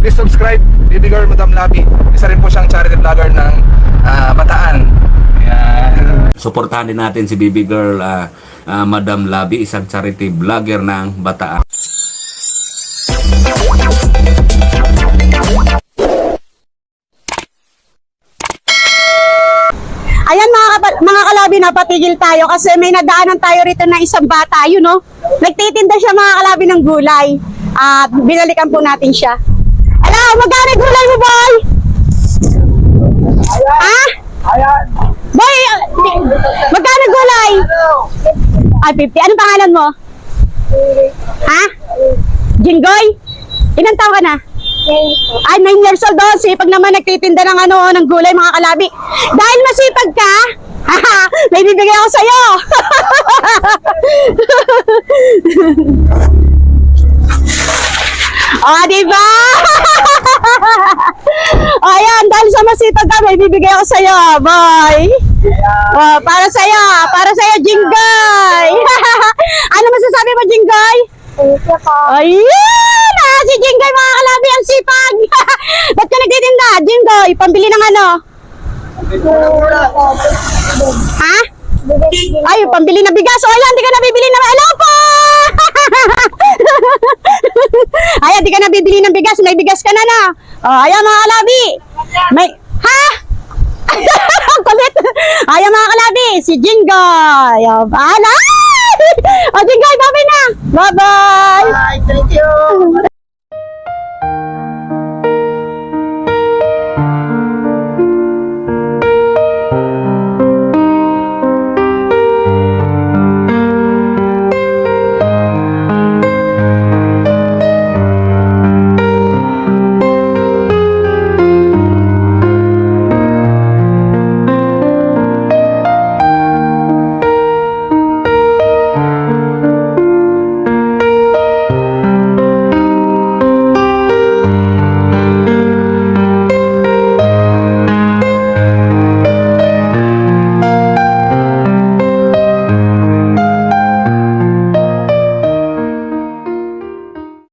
please subscribe, Baby Girl Madam Labi. Isa rin po siyang charity vlogger ng Bataan. Ayan. Suportahan din natin si Baby Girl Madam Labi, isang charity vlogger ng Bataan. Ayan mga kalabi, napatigil tayo kasi may nadaanan tayo rito na isang bata, yun no? Nagtitinda siya mga kalabi ng gulay. At binalikan po natin siya. Hello, magkano gulay mo, boy? Ha? Boy, magkano gulay? Ay, 50. Anong pangalan mo? Ha? Jinggoy? Ilan taon ka na? Ay, 9 years old daw. Sipag naman nagtitinda ng ng gulay mga kalabi. Dahil masipag ka, may bibigay ako sa'yo. Diba? Ayan, dahil sa masipag ka, may bibigay ako sa'yo, boy. Para sa'yo, Jinggoy. Ano masasabi mo, Jinggoy? Thank you po. Ayun! Si Jinggoy mga kalabi, ang sipag! Ba't ka nagtitinda, Jinggoy? Pambili ng ano? Ha? Ay, pambili na bigas. O ayan, di ka nabibili na... Hello po! Ayan, di ka nabibili ng bigas. May bigas ka na na. O, ayan mga kalabi. May... Ha? Kulit. Ayan mga kalabi, si Jinggoy. O, bahala. O, Jinggoy, bye-bye na. Bye-bye. Bye, thank you.